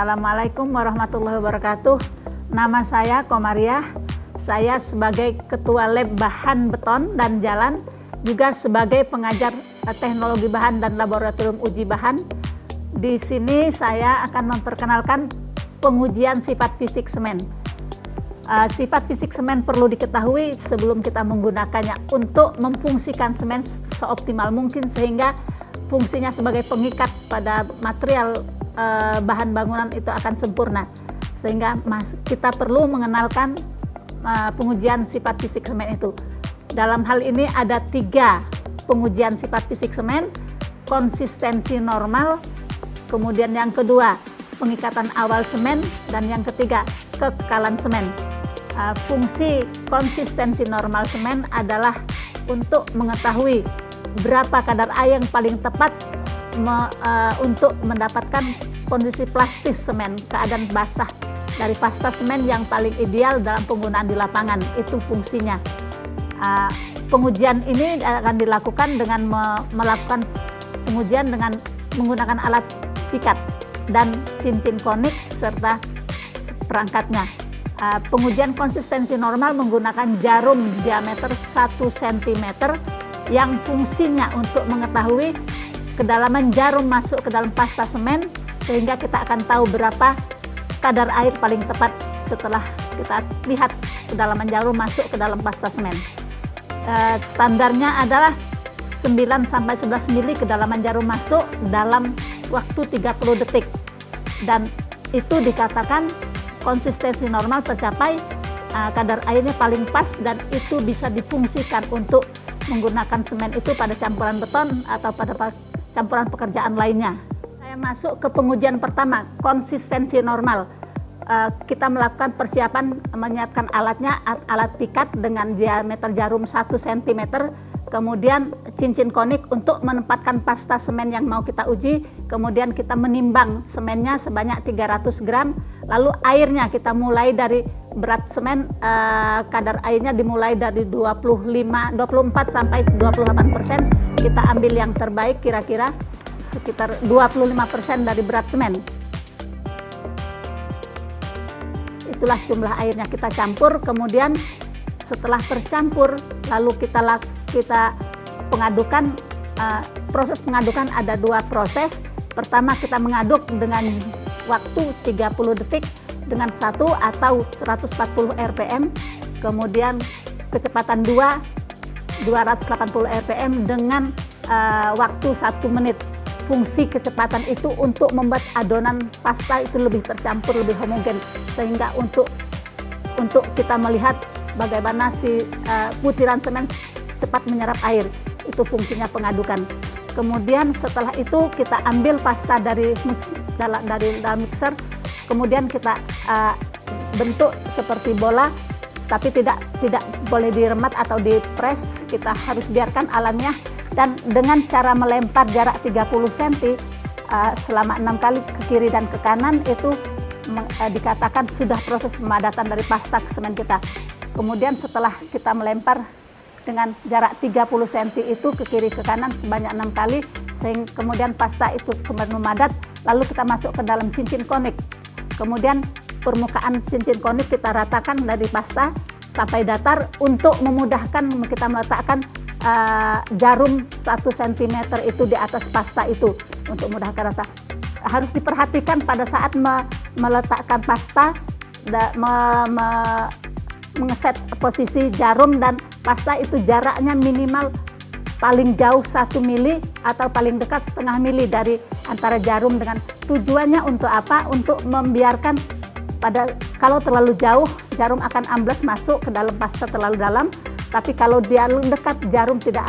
Assalamualaikum warahmatullahi wabarakatuh. Nama saya Komariah. Saya sebagai Ketua Lab Bahan Beton dan Jalan, juga sebagai pengajar teknologi bahan dan laboratorium uji bahan. Di sini saya akan memperkenalkan pengujian sifat fisik semen. Sifat fisik semen perlu diketahui sebelum kita menggunakannya untuk memfungsikan semen seoptimal mungkin, sehingga fungsinya sebagai pengikat pada material bahan bangunan itu akan sempurna. Sehingga kita perlu mengenalkan pengujian sifat fisik semen itu. Dalam hal ini ada 3 pengujian sifat fisik semen: konsistensi normal, kemudian yang kedua pengikatan awal semen, dan yang ketiga kekekalan semen. Fungsi konsistensi normal semen adalah untuk mengetahui berapa kadar air yang paling tepat untuk mendapatkan kondisi plastis semen, keadaan basah dari pasta semen yang paling ideal dalam penggunaan di lapangan. Itu fungsinya. Pengujian ini akan dilakukan dengan melakukan pengujian dengan menggunakan alat pikat dan cincin konik serta perangkatnya. Pengujian konsistensi normal menggunakan jarum diameter 1 cm yang fungsinya untuk mengetahui kedalaman jarum masuk ke dalam pasta semen, sehingga kita akan tahu berapa kadar air paling tepat setelah kita lihat kedalaman jarum masuk ke dalam pasta semen. Standarnya adalah 9-11 mili kedalaman jarum masuk dalam waktu 30 detik, dan itu dikatakan konsistensi normal tercapai, kadar airnya paling pas, dan itu bisa difungsikan untuk menggunakan semen itu pada campuran beton atau pada campuran pekerjaan lainnya. Saya masuk ke pengujian pertama, konsistensi normal. Kita melakukan persiapan menyiapkan alatnya, alat pikat dengan diameter jarum 1 cm, kemudian cincin konik untuk menempatkan pasta semen yang mau kita uji, kemudian kita menimbang semennya sebanyak 300 gram, lalu airnya kita mulai dari berat semen, kadar airnya dimulai dari 24 sampai 28%, kita ambil yang terbaik, kira-kira sekitar 25% dari berat semen. Itulah jumlah airnya, kita campur, kemudian setelah tercampur lalu kita pengadukan. Proses pengadukan ada 2 proses. Pertama, kita mengaduk dengan waktu 30 detik dengan 1 atau 140 rpm, kemudian kecepatan 280 rpm dengan waktu 1 menit. Fungsi kecepatan itu untuk membuat adonan pasta itu lebih tercampur, lebih homogen, sehingga untuk kita melihat bagaimana si butiran semen cepat menyerap air. Itu fungsinya pengadukan. Kemudian setelah itu kita ambil pasta dari dalam mixer, kemudian kita bentuk seperti bola, tapi tidak boleh diremat atau dipres. Kita harus biarkan alamnya, dan dengan cara melempar jarak 30 cm selama 6 kali ke kiri dan ke kanan, itu dikatakan sudah proses pemadatan dari pasta semen kita. Kemudian setelah kita melempar dengan jarak 30 cm itu ke kiri ke kanan sebanyak 6 kali, sehingga kemudian pasta itu kembali memadat, lalu kita masuk ke dalam cincin konik. Kemudian permukaan cincin konik kita ratakan dari pasta sampai datar untuk memudahkan kita meletakkan jarum 1 cm itu di atas pasta itu, untuk memudahkan rata. Harus diperhatikan pada saat meletakkan pasta, mengeset posisi jarum dan pasta itu jaraknya minimal paling jauh 1 mili atau paling dekat setengah mili dari antara jarum dengan. Tujuannya untuk apa? Untuk membiarkan kalau terlalu jauh jarum akan ambles masuk ke dalam pasta terlalu dalam, tapi kalau dia dekat jarum tidak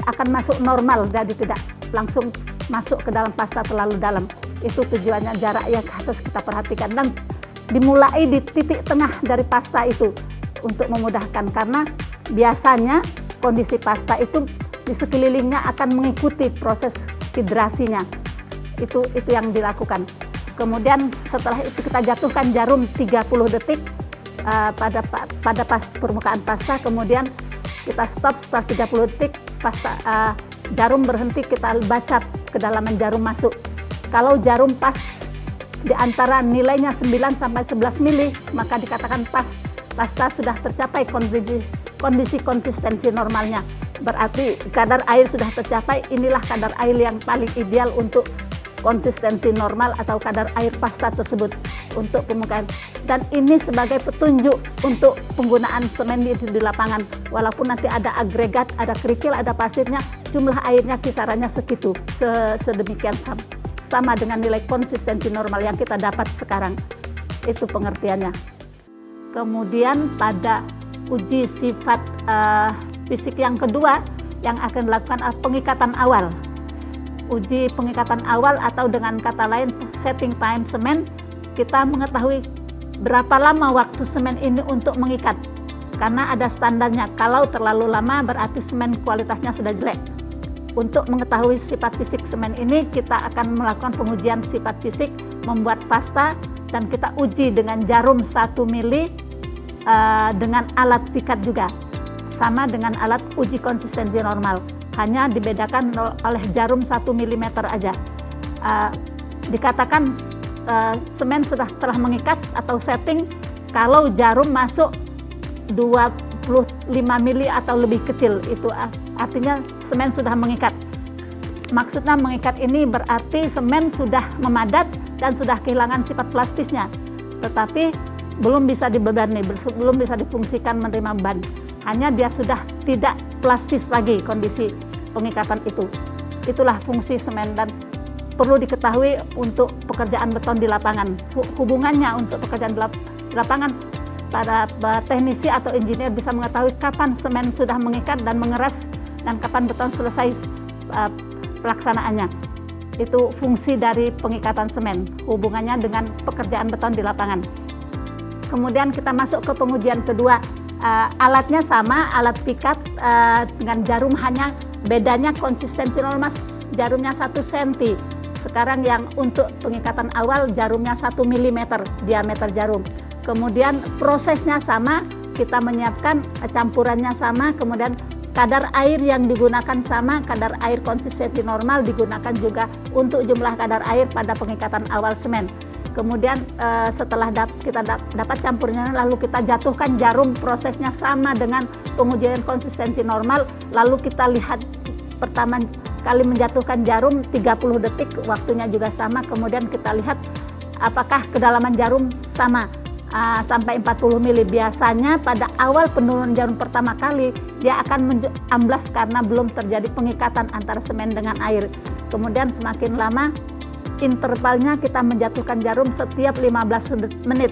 akan masuk normal, jadi tidak langsung masuk ke dalam pasta terlalu dalam. Itu tujuannya, jarak yang harus kita perhatikan, dan dimulai di titik tengah dari pasta itu untuk memudahkan, karena biasanya kondisi pasta itu di sekelilingnya akan mengikuti proses hidrasinya. Itu yang dilakukan. Kemudian setelah itu kita jatuhkan jarum 30 detik pada permukaan pasta, kemudian kita stop setelah 30 detik, jarum berhenti, kita baca kedalaman jarum masuk. Kalau jarum pas di antara nilainya 9 sampai 11 mili, maka dikatakan pasta sudah tercapai kondisi konsistensi normalnya. Berarti kadar air sudah tercapai, inilah kadar air yang paling ideal untuk konsistensi normal atau kadar air pasta tersebut untuk pemukaan. Dan ini sebagai petunjuk untuk penggunaan semen itu di lapangan. Walaupun nanti ada agregat, ada kerikil, ada pasirnya, jumlah airnya kisarannya segitu, sedemikian sama dengan nilai konsistensi normal yang kita dapat sekarang. Itu pengertiannya. Kemudian pada uji sifat fisik yang kedua yang akan dilakukan pengikatan awal. Uji pengikatan awal atau dengan kata lain setting time semen, kita mengetahui berapa lama waktu semen ini untuk mengikat. Karena ada standarnya, kalau terlalu lama berarti semen kualitasnya sudah jelek. Untuk mengetahui sifat fisik semen ini, kita akan melakukan pengujian sifat fisik, membuat pasta, dan kita uji dengan jarum 1 mili dengan alat pikat juga. Sama dengan alat uji konsistensi normal, hanya dibedakan oleh jarum 1 mm aja. Dikatakan semen telah mengikat atau setting kalau jarum masuk 25 mili atau lebih kecil, itu artinya semen sudah mengikat. Maksudnya mengikat ini berarti semen sudah memadat dan sudah kehilangan sifat plastisnya, tetapi belum bisa dibebani, belum bisa difungsikan menerima beban. Hanya dia sudah tidak plastis lagi kondisi pengikatan itu. Itulah fungsi semen dan perlu diketahui untuk pekerjaan beton di lapangan. Hubungannya untuk pekerjaan di lapangan, para teknisi atau engineer bisa mengetahui kapan semen sudah mengikat dan mengeras dan kapan beton selesai pelaksanaannya. Itu fungsi dari pengikatan semen, hubungannya dengan pekerjaan beton di lapangan. Kemudian kita masuk ke pengujian kedua. Alatnya sama, alat pikat dengan jarum, hanya bedanya konsistensi normal, jarumnya 1 cm. Sekarang yang untuk pengikatan awal jarumnya 1 mm diameter jarum. Kemudian prosesnya sama, kita menyiapkan campurannya sama, kemudian kadar air yang digunakan sama, kadar air konsistensi normal digunakan juga untuk jumlah kadar air pada pengikatan awal semen. Kemudian setelah kita dapat campurnya, lalu kita jatuhkan jarum, prosesnya sama dengan pengujian konsistensi normal. Lalu kita lihat pertama kali menjatuhkan jarum 30 detik, waktunya juga sama. Kemudian kita lihat apakah kedalaman jarum sama sampai 40 mili. Biasanya pada awal penurunan jarum pertama kali dia akan amblas karena belum terjadi pengikatan antara semen dengan air. Kemudian semakin lama intervalnya kita menjatuhkan jarum setiap 15 menit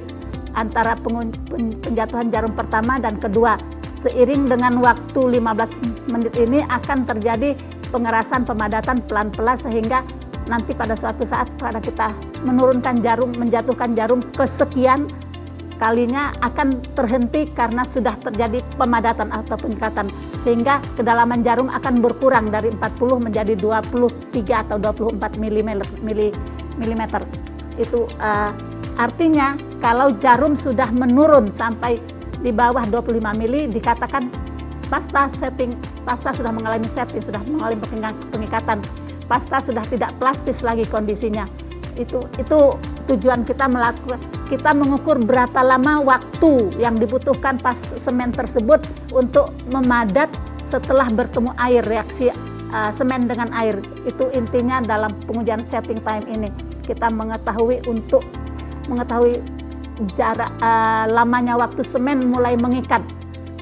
antara penjatuhan jarum pertama dan kedua. Seiring dengan waktu 15 menit ini akan terjadi pengerasan pemadatan pelan-pelan sehingga nanti pada suatu saat pada kita menurunkan jarum, menjatuhkan jarum kesekian kalinya akan terhenti karena sudah terjadi pemadatan atau pengikatan, sehingga kedalaman jarum akan berkurang dari 40 menjadi 23 atau 24 mm. Itu artinya kalau jarum sudah menurun sampai di bawah 25 mili, dikatakan pasta sudah mengalami setting, sudah mengalami pengikatan, pasta sudah tidak plastis lagi kondisinya. Itu tujuan kita mengukur berapa lama waktu yang dibutuhkan pas semen tersebut untuk memadat setelah bertemu air, reaksi semen dengan air. Itu intinya dalam pengujian setting time ini. Kita mengetahui jarak lamanya waktu semen mulai mengikat.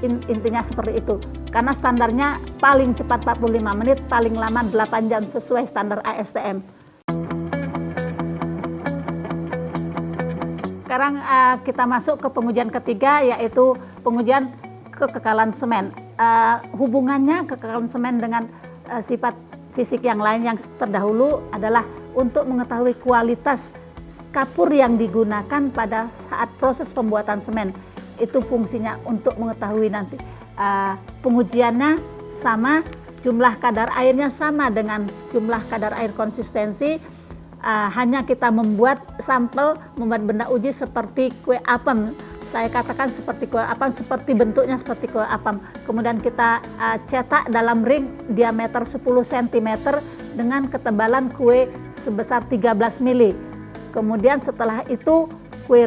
Intinya seperti itu. Karena standarnya paling cepat 45 menit, paling lama 8 jam sesuai standar ASTM. Sekarang kita masuk ke pengujian ketiga, yaitu pengujian kekekalan semen. Hubungannya kekekalan semen dengan sifat fisik yang lain yang terdahulu adalah untuk mengetahui kualitas kapur yang digunakan pada saat proses pembuatan semen. Itu fungsinya untuk mengetahui nanti pengujiannya sama, jumlah kadar airnya sama dengan jumlah kadar air konsistensi. Hanya kita membuat sampel, membuat benda uji seperti kue apem. Saya katakan seperti kue apem, seperti bentuknya seperti kue apem. Kemudian kita cetak dalam ring diameter 10 cm dengan ketebalan kue sebesar 13 mili. Kemudian setelah itu kue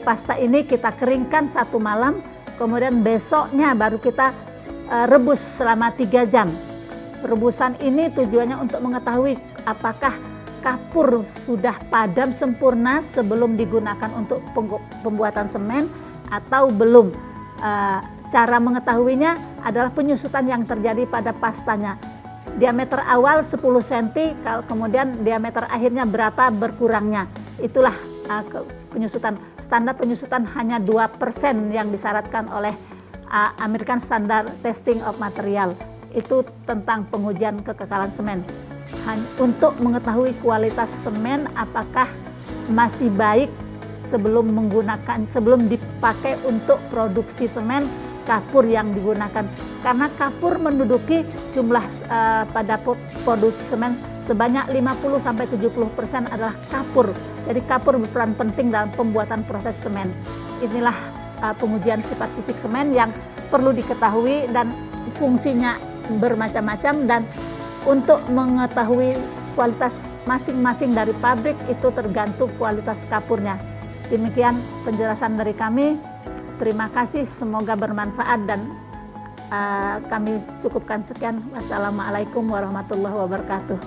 pasta ini kita keringkan 1 malam, kemudian besoknya baru kita rebus selama 3 jam. Rebusan ini tujuannya untuk mengetahui apakah kapur sudah padam sempurna sebelum digunakan untuk pembuatan semen atau belum. Cara mengetahuinya adalah penyusutan yang terjadi pada pastanya. Diameter awal 10 cm, kemudian diameter akhirnya berapa berkurangnya. Itulah penyusutan. Standar penyusutan hanya 2% yang disyaratkan oleh American Standard Testing of Material. Itu tentang pengujian kekekalan semen. Untuk mengetahui kualitas semen apakah masih baik sebelum dipakai untuk produksi semen, kapur yang digunakan. Karena kapur menduduki jumlah pada produksi semen sebanyak 50-70% adalah kapur. Jadi kapur berperan penting dalam pembuatan proses semen. Inilah pengujian sifat fisik semen yang perlu diketahui dan fungsinya bermacam-macam, dan untuk mengetahui kualitas masing-masing dari pabrik itu tergantung kualitas kapurnya. Demikian penjelasan dari kami. Terima kasih, semoga bermanfaat dan kami cukupkan sekian. Wassalamualaikum warahmatullahi wabarakatuh.